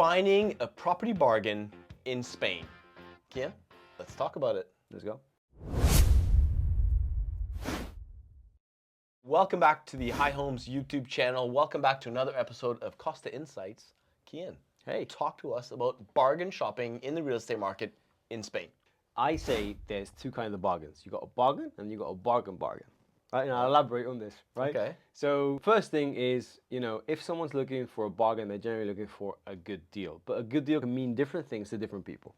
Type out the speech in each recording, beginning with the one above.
Finding a property bargain in Spain. Kian, let's talk about it. Let's go. Welcome back to the High Homes YouTube channel. Welcome back to another episode of Costa Insights. Kian, Hey. talk to us about bargain shopping in the real estate market in Spain. I say there's two kinds of bargains. You got a bargain and you got a bargain. Right, and I'll elaborate on this, right? Okay. So first thing is, if someone's looking for a bargain, they're generally looking for a good deal. But a good deal can mean different things to different people,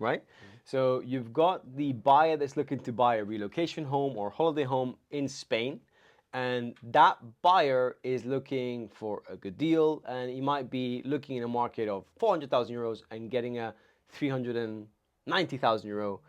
right? So you've got the buyer that's looking to buy a relocation home or holiday home in Spain. And that buyer is looking for a good deal, and he might be looking in a market of 400,000 euros and getting a 390,000 euro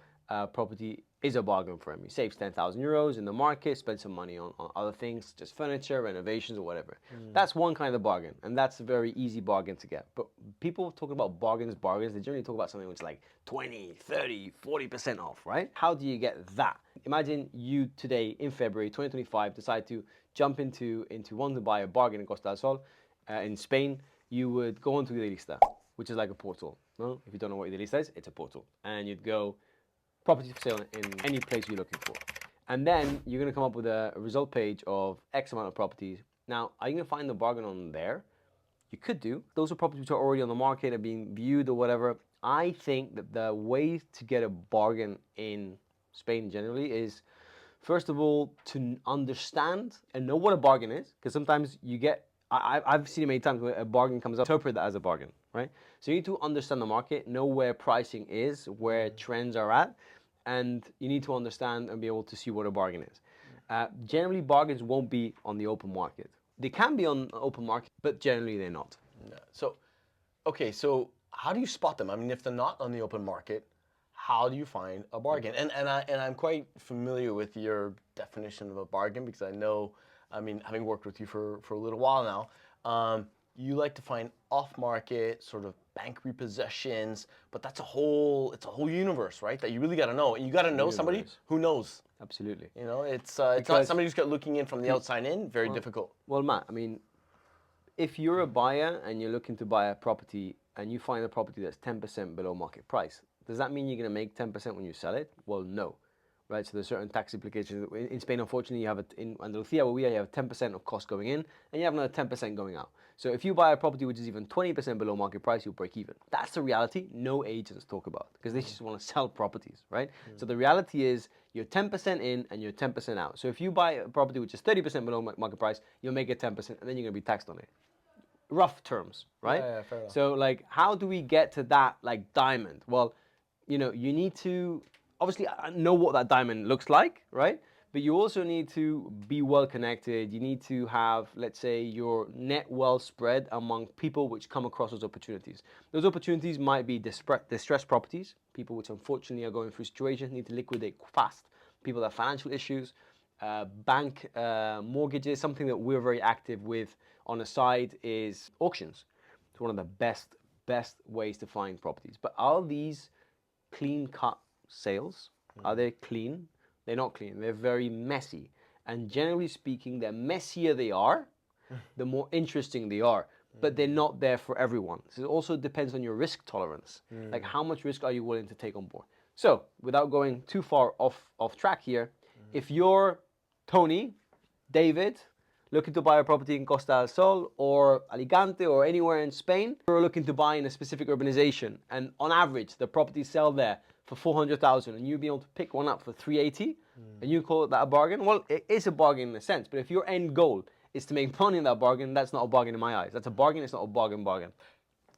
property is a bargain for him. He saves 10,000 euros in the market, spends some money on other things, just furniture, renovations, or whatever. That's one kind of bargain, and that's a very easy bargain to get. But people talking about bargains, they generally talk about something which is like 20, 30, 40% off, right? How do you get that? Imagine you today in February 2025 decide to jump into wanting to buy a bargain in Costa del Sol in Spain. You would go onto Idealista, which is like a portal. No? If you don't know what Idealista is, it's a portal. And you'd go property for sale in any place you're looking for. And then you're going to come up with a result page of X amount of properties. Now, are you going to find the bargain on there? You could do. Those are properties which are already on the market, are being viewed or whatever. I think that the way to get a bargain in Spain generally is, first of all, to understand and know what a bargain is. Because sometimes you get, I've seen it many times where a bargain comes up, interpret that as a bargain, right? So you need to understand the market, know where pricing is, where trends are at, and you need to understand and be able to see what a bargain is. Generally, bargains won't be on the open market. They can be on the open market, but generally they're not. Yeah. So how do you spot them? I mean, if they're not on the open market, how do you find a bargain? And I'm quite familiar with your definition of a bargain because I know, I mean, having worked with you for a little while now, you like to find off-market sort of bank repossessions, but it's a whole universe, right? That you really got to know. And you got to know somebody who knows. Absolutely. It's not somebody who's got looking in from the outside in. Very difficult. Well, Matt, I mean, if you're a buyer and you're looking to buy a property and you find a property that's 10% below market price, does that mean you're going to make 10% when you sell it? Well, no. Right, so there's certain tax implications. In Spain, unfortunately, you have in Andalusia, where we are, you have 10% of cost going in, and you have another 10% going out. So if you buy a property which is even 20% below market price, you'll break even. That's the reality no agents talk about, because they just want to sell properties, right? So the reality is you're 10% in and you're 10% out. So if you buy a property which is 30% below market price, you'll make it 10%, and then you're going to be taxed on it. Rough terms, right? Yeah, fair enough. So like, how do we get to that like diamond? Well, you need to obviously know what that diamond looks like, right? But you also need to be well connected. You need to have, let's say, your net well spread among people which come across those opportunities. Those opportunities might be distressed properties, people which unfortunately are going through situations, need to liquidate fast, people that have financial issues, bank mortgages. Something that we're very active with on the side is auctions. It's one of the best ways to find properties. But are these clean-cut sales? Are they clean? They're not clean. They're very messy. And generally speaking, the messier they are, the more interesting they are. But they're not there for everyone. So it also depends on your risk tolerance. Like, how much risk are you willing to take on board? So without going too far off track here, if you're Tony, David, looking to buy a property in Costa del Sol or Alicante or anywhere in Spain, you're looking to buy in a specific urbanization, and on average the properties sell there for 400,000, and you'll be able to pick one up for 380, and you call that a bargain? Well, it is a bargain in a sense, but if your end goal is to make money in that bargain, that's not a bargain in my eyes. That's a bargain, it's not a bargain.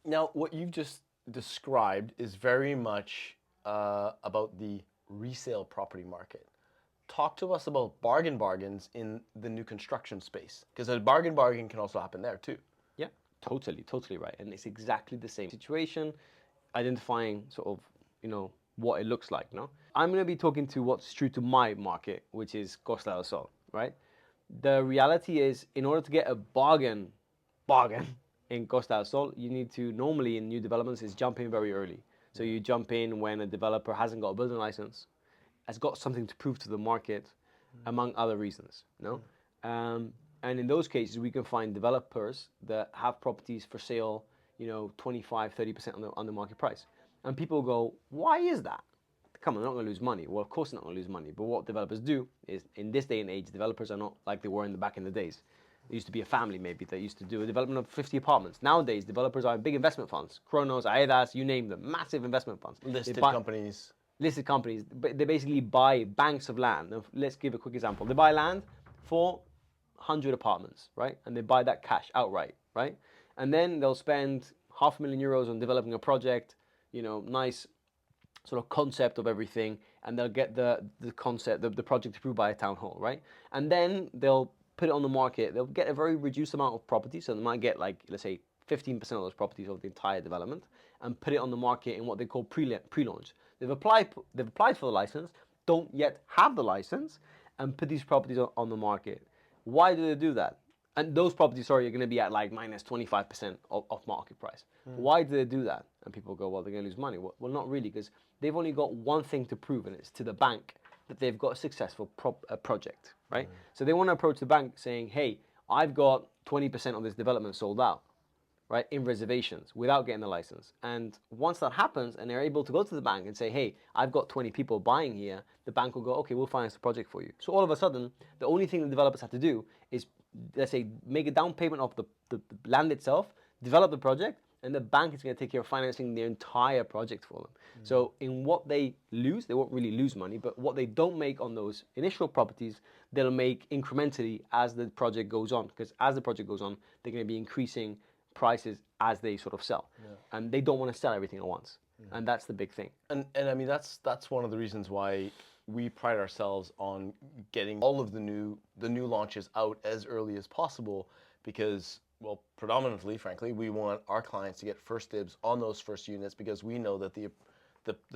Now, what you've just described is very much about the resale property market. Talk to us about bargains in the new construction space, because a bargain can also happen there too. Yeah, totally right. And it's exactly the same situation, identifying sort of, what it looks like, no? I'm going to be talking to what's true to my market, which is Costa del Sol, right? The reality is, in order to get a bargain in Costa del Sol, you need to, normally in new developments, is jump in very early. So you jump in when a developer hasn't got a building license, has got something to prove to the market, among other reasons, no? And in those cases, we can find developers that have properties for sale 25, 30% on the market price. And people go, why is that? Come on, they're not going to lose money. Well, of course they're not going to lose money. But what developers do is, in this day and age, developers are not like they were back in the days. There used to be a family maybe that used to do a development of 50 apartments. Nowadays, developers are big investment funds. Kronos, Aedas, you name them, massive investment funds. Listed companies. Listed companies, but they basically buy banks of land. Now, let's give a quick example. They buy land for 100 apartments, right? And they buy that cash outright, right? And then they'll spend €500,000 on developing a project, nice sort of concept of everything, and they'll get the concept, the project approved by a town hall, right? And then they'll put it on the market. They'll get a very reduced amount of property, so they might get like, let's say, 15% of those properties of the entire development, and put it on the market in what they call pre-launch. They've applied for the license, don't yet have the license, and put these properties on the market. Why do they do that? And those properties, are going to be at like minus 25% of market price. Why do they do that? And people go, well, they're going to lose money. Well, not really, because they've only got one thing to prove, and it's to the bank that they've got a successful project, right? So they want to approach the bank saying, hey, I've got 20% of this development sold out, right, in reservations without getting the license. And once that happens and they're able to go to the bank and say, hey, I've got 20 people buying here, the bank will go, okay, we'll finance the project for you. So all of a sudden, the only thing the developers have to do is, let's say, make a down payment of the land itself, develop the project, and the bank is going to take care of financing the entire project for them. So in what they lose, they won't really lose money, but what they don't make on those initial properties, they'll make incrementally as the project goes on, because as the project goes on, they're going to be increasing prices as they sort of sell. And they don't want to sell everything at once. And that's the big thing. And I mean, that's one of the reasons why we pride ourselves on getting all of the new launches out as early as possible, because, well, predominantly, frankly, we want our clients to get first dibs on those first units, because we know that the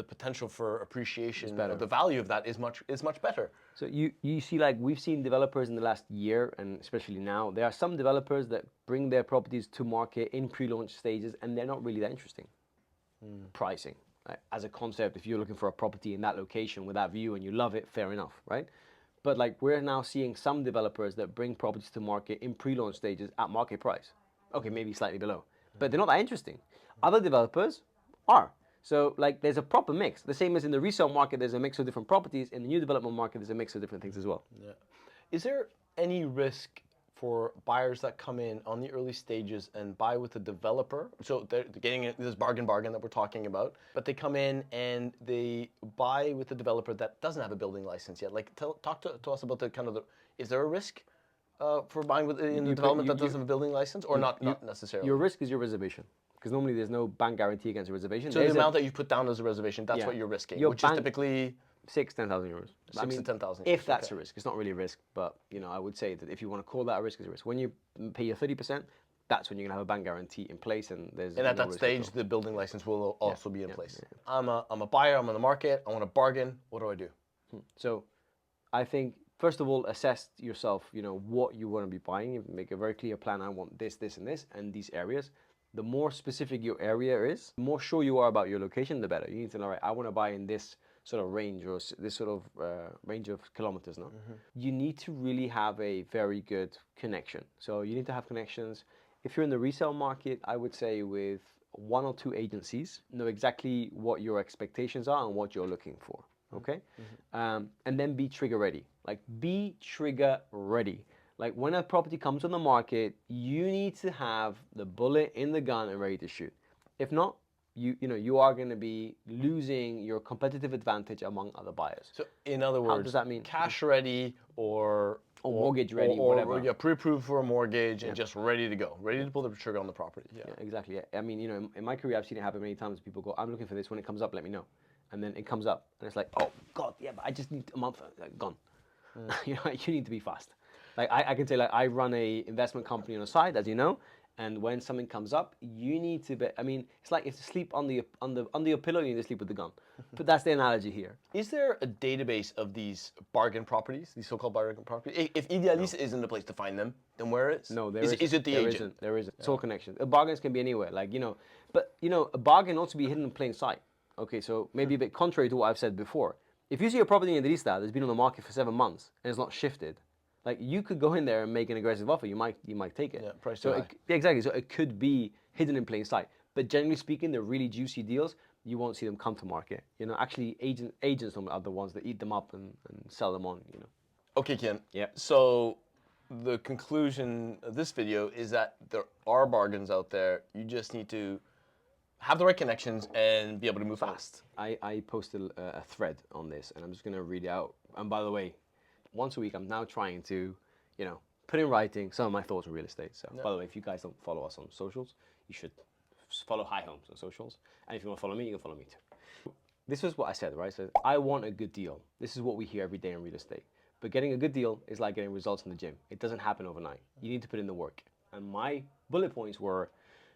potential for appreciation of the value of that is much better. So you see, like, we've seen developers in the last year, and especially now, there are some developers that bring their properties to market in pre-launch stages, and they're not really that interesting. Pricing, right? As a concept, if you're looking for a property in that location with that view and you love it, fair enough, right? But like, we're now seeing some developers that bring properties to market in pre-launch stages at market price. Okay, maybe slightly below, but they're not that interesting. Other developers are. So like, there's a proper mix. The same as in the resale market, there's a mix of different properties. In the new development market, there's a mix of different things as well. Yeah. Is there any risk for buyers that come in on the early stages and buy with a developer? So they're getting this bargain that we're talking about, but they come in and they buy with a developer that doesn't have a building license yet. Like, talk to us about is there a risk for buying in the development that doesn't have a building license, or not necessarily? Your risk is your reservation, because normally there's no bank guarantee against a reservation. So the amount that you put down as a reservation, that's what you're risking, which is typically 10,000 euros. 6 to 10,000. If that's a risk, it's not really a risk, but I would say that if you want to call that a risk, it's a risk. When you pay your 30%, that's when you're gonna have a bank guarantee in place, and there's. And at that stage, the building license will also be in place. I'm a buyer. I'm on the market. I want to bargain. What do I do? So, I think, first of all, assess yourself. What you want to be buying. Make a very clear plan. I want this, this, and this, and these areas. The more specific your area is, the more sure you are about your location, the better. You need to know, right, I want to buy in this sort of range, or this sort of range of kilometers now. You need to really have a very good connection. So you need to have connections. If you're in the resale market, I would say with 1 or 2 agencies, know exactly what your expectations are and what you're looking for, okay? And then be trigger ready. Like, be trigger ready. Like, when a property comes on the market, you need to have the bullet in the gun and ready to shoot. If not, you are going to be losing your competitive advantage among other buyers. So in other words, how does that mean? Cash ready or mortgage ready, or whatever. Yeah, pre-approved for a mortgage and just ready to go, ready to pull the trigger on the property. Yeah, exactly. Yeah. I mean, in my career, I've seen it happen many times. People go, I'm looking for this. When it comes up, let me know. And then it comes up, and it's like, oh God, yeah, but I just need a month. Like, gone. You need to be fast. Like, I can say, like, I run a investment company on the side, as you know. And when something comes up, you need to be. I mean, it's like if you sleep under your pillow, you need to sleep with the gun. But that's the analogy here. Is there a database of these bargain properties, these so-called bargain properties? If Idealista isn't the place to find them, then where is? No, is it the agent? There isn't. It's all connections. Bargains can be anywhere. Like, but a bargain also be hidden in plain sight. Okay, so maybe a bit contrary to what I've said before. If you see a property in Idealista that's been on the market for 7 months and it's not shifted, like, you could go in there and make an aggressive offer. You might take it. Yeah, price so too high. exactly. So it could be hidden in plain sight. But generally speaking, the really juicy deals, you won't see them come to market. You know, actually, agents are the ones that eat them up and sell them on. You know. Okay, Kian. Yeah. So the conclusion of this video is that there are bargains out there. You just need to have the right connections and be able to move fast. I posted a thread on this, and I'm just gonna read it out. And by the way, once a week, I'm now trying to, you know, put in writing some of my thoughts on real estate. So, by the way, if you guys don't follow us on socials, you should follow High Homes on socials. And if you want to follow me, you can follow me too. This is what I said, right? So I want a good deal. This is what we hear every day in real estate. But getting a good deal is like getting results in the gym. It doesn't happen overnight. You need to put in the work. And my bullet points were,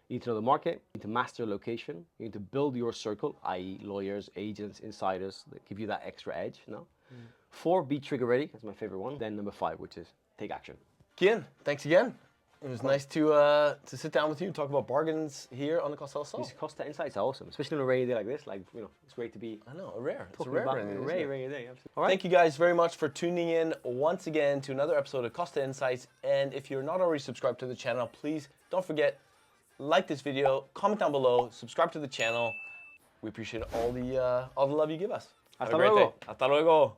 you need to know the market, you need to master location, you need to build your circle, i.e. lawyers, agents, insiders, that give you that extra edge, no? 4, be trigger ready, that's my favorite one. Then number 5, which is take action. Kian, thanks again. It was nice to sit down with you and talk about bargains here on the Costa del Sol. These Costa Insights are awesome, especially on a rainy day like this. Like, you know, it's great to be I know, rare. It's a talking rare about rainy day, a isn't rainy, it? rainy day. Absolutely. All right. Thank you guys very much for tuning in once again to another episode of Costa Insights. And if you're not already subscribed to the channel, please don't forget, like this video, comment down below, subscribe to the channel. We appreciate all the love you give us. Have a great day. Hasta luego.